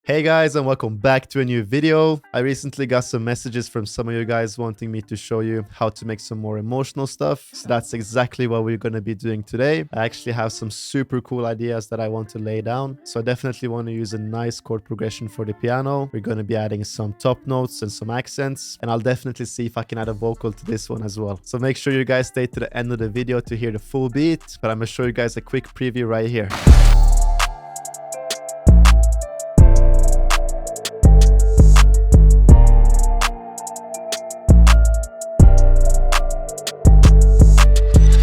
Hey guys, and welcome back to a new video. I recently got some messages from some of you guys wanting me to show you how to make some more emotional stuff. So that's exactly what we're going to be doing today. I actually have some super cool ideas that I want to lay down. So I definitely want to use a nice chord progression for the piano. We're going to be adding some top notes and some accents. And I'll definitely see if I can add a vocal to this one as well. So make sure you guys stay to the end of the video to hear the full beat. But I'm going to show you guys a quick preview right here.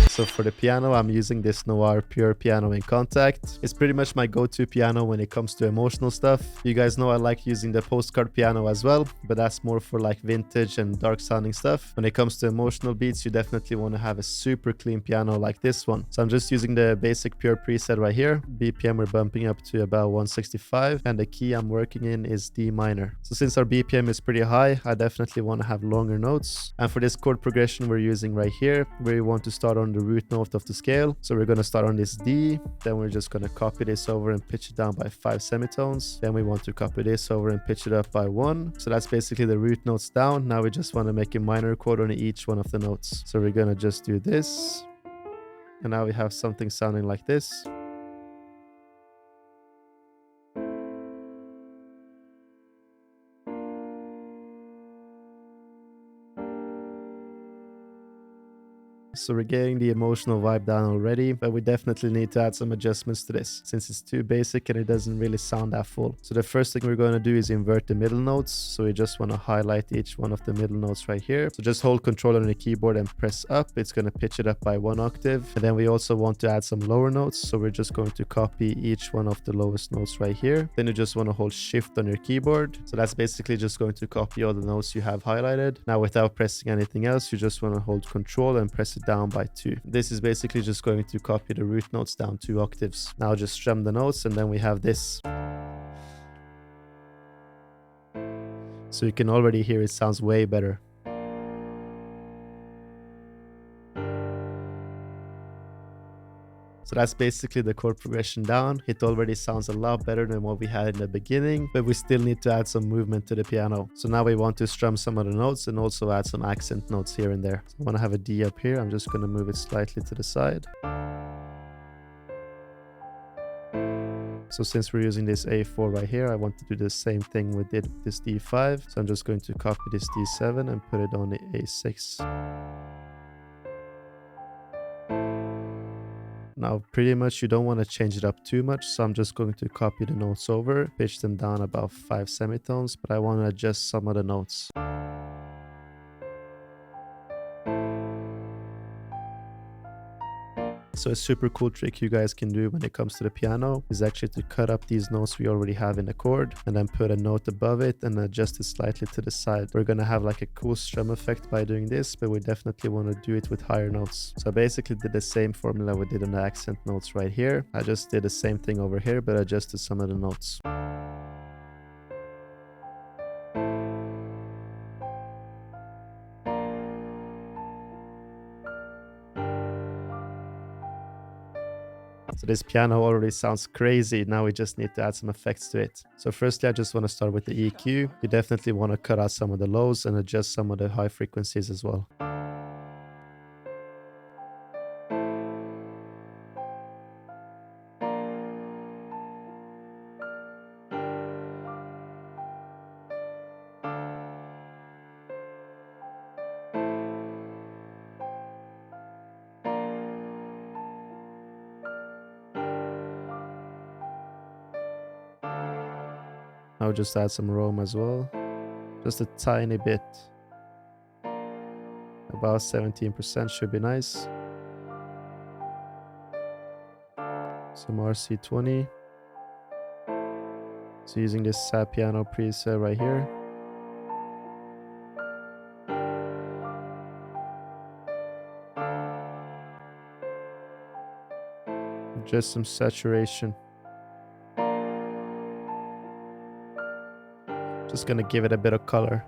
So for the piano, I'm using this Noir Pure piano in contact. It's pretty much my go-to piano when it comes to emotional stuff. You guys know I like using the postcard piano as well, but that's more for like vintage and dark sounding stuff. When it comes to emotional beats, you definitely want to have a super clean piano like this one. So I'm just using the basic Pure preset right here. BPM we're bumping up to about 165, and the key I'm working in is D minor. So since our BPM is pretty high, I definitely want to have longer notes. And for this chord progression we're using right here, we want to start on the root note of the scale. So we're going to start on this D, then we're just going to copy this over and pitch it down by 5 semitones. Then we want to copy this over and pitch it up by 1. So that's basically the root notes down. Now we just want to make a minor chord on each one of the notes. So we're going to just do this. And now we have something sounding like this. So we're getting the emotional vibe down already, but we definitely need to add some adjustments to this since it's too basic and it doesn't really sound that full. So the first thing we're going to do is invert the middle notes. So we just want to highlight each one of the middle notes right here. So just hold control on the keyboard and press up. It's going to pitch it up by 1 octave. And then we also want to add some lower notes. So we're just going to copy each one of the lowest notes right here. Then you just want to hold shift on your keyboard. So that's basically just going to copy all the notes you have highlighted. Now without pressing anything else, you just want to hold control and press it down by 2. This is basically just going to copy the root notes down 2 octaves. Now just strum the notes and then we have this. So you can already hear it sounds way better. So that's basically the chord progression down. It already sounds a lot better than what we had in the beginning, but we still need to add some movement to the piano. So now we want to strum some of the notes and also add some accent notes here and there. So I want to have a D up here. I'm just going to move it slightly to the side. So since we're using this A4 right here, I want to do the same thing we did with this D5. So I'm just going to copy this D7 and put it on the A6. Now, pretty much you don't want to change it up too much, so I'm just going to copy the notes over, pitch them down about 5 semitones, but I want to adjust some of the notes. So a super cool trick you guys can do when it comes to the piano is actually to cut up these notes we already have in the chord and then put a note above it and adjust it slightly to the side. We're going to have like a cool strum effect by doing this, but we definitely want to do it with higher notes. So I basically did the same formula we did on the accent notes right here. I just did the same thing over here, but adjusted some of the notes. So this piano already sounds crazy. Now we just need to add some effects to it. So firstly, I just want to start with the EQ. You definitely want to cut out some of the lows and adjust some of the high frequencies as well. I'll just add some roam as well, just a tiny bit, about 17% should be nice. Some RC20. So using this sad piano preset right here. Just some saturation. Just gonna give it a bit of color.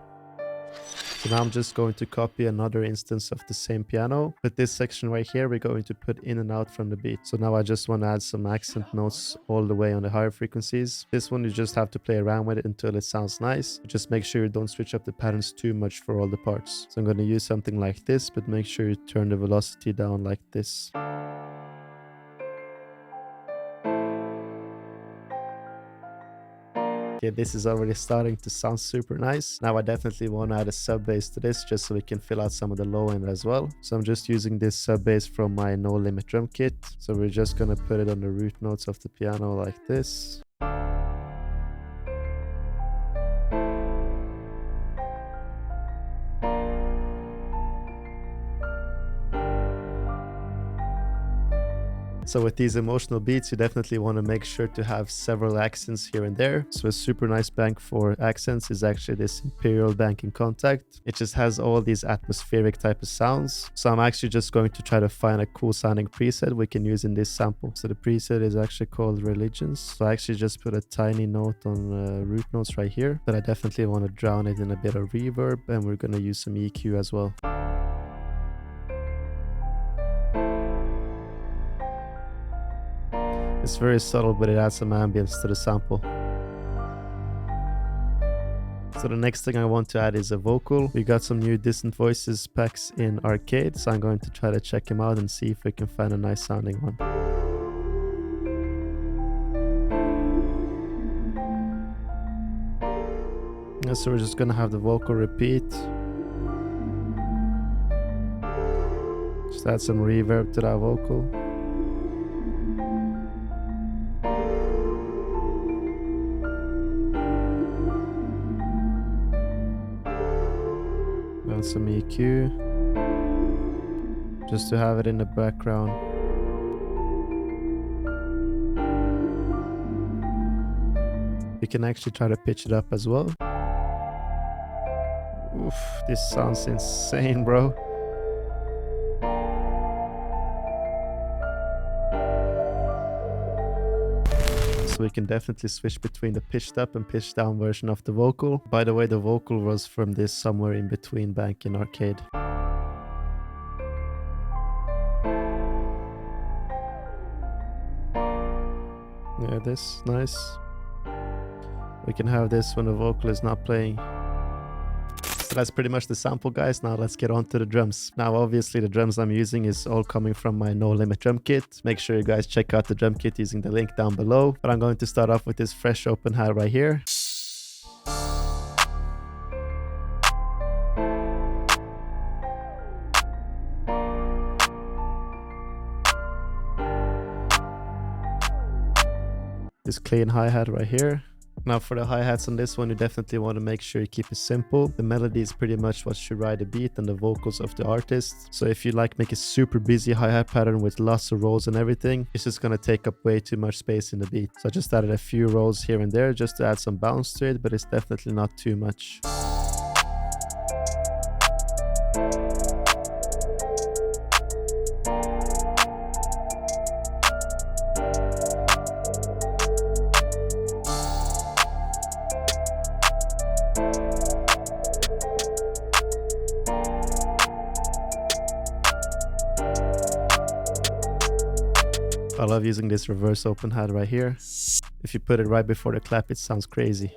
So now I'm just going to copy another instance of the same piano. But this section right here, we're going to put in and out from the beat. So now I just want to add some accent notes all the way on the higher frequencies. This one you just have to play around with it until it sounds nice. Just make sure you don't switch up the patterns too much for all the parts. So I'm going to use something like this, but make sure you turn the velocity down like this. Okay, this is already starting to sound super nice. Now I definitely want to add a sub bass to this just so we can fill out some of the low end as well. So I'm just using this sub bass from my No Limit drum kit. So we're just going to put it on the root notes of the piano like this. So with these emotional beats, you definitely want to make sure to have several accents here and there. So a super nice bank for accents is actually this Imperial bank in Contact. It just has all these atmospheric type of sounds. So I'm actually just going to try to find a cool sounding preset we can use in this sample. So the preset is actually called Religions. So I actually just put a tiny note on root notes right here, but I definitely want to drown it in a bit of reverb, and we're going to use some EQ as well. It's very subtle, but it adds some ambience to the sample. So the next thing I want to add is a vocal. We got some new Distant Voices packs in Arcade, so I'm going to try to check them out and see if we can find a nice sounding one. And so we're just gonna have the vocal repeat. Just add some reverb to that vocal. And some EQ, just to have it in the background. We can actually try to pitch it up as well. Oof, this sounds insane, bro. So we can definitely switch between the pitched up and pitched down version of the vocal. By the way, the vocal was from this Somewhere in Between bank in Arcade. Yeah, this, nice. We can have this when the vocal is not playing. So that's pretty much the sample, guys. Now let's get on to the drums. Now obviously the drums I'm using is all coming from my No Limit drum kit. Make sure you guys check out the drum kit using the link down below. But I'm going to start off with this fresh open hat right here. This clean hi-hat right here. Now for the hi-hats on this one, you definitely want to make sure you keep it simple. The melody is pretty much what should ride the beat and the vocals of the artist. So if you make a super busy hi-hat pattern with lots of rolls and everything, it's just going to take up way too much space in the beat. So I just added a few rolls here and there just to add some bounce to it, but it's definitely not too much. I love using this reverse open hat right here. If you put it right before the clap, it sounds crazy.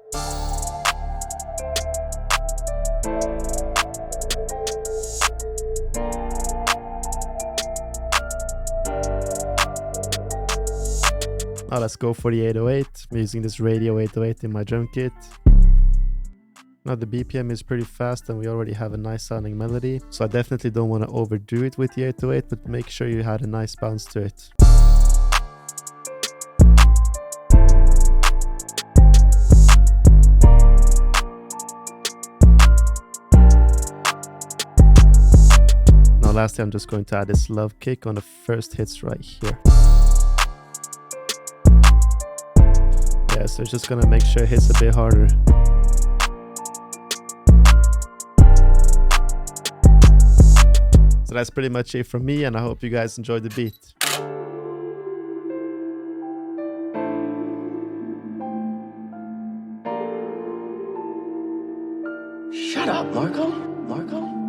Now let's go for the 808. I'm using this Radio 808 in my drum kit. Now the BPM is pretty fast and we already have a nice sounding melody. So I definitely don't want to overdo it with the 808, but make sure you had a nice bounce to it. Now lastly, I'm just going to add this love kick on the first hits right here. Yeah, so it's just gonna make sure it hits a bit harder. So that's pretty much it from me, and I hope you guys enjoyed the beat. Shut up, Marko. Marko?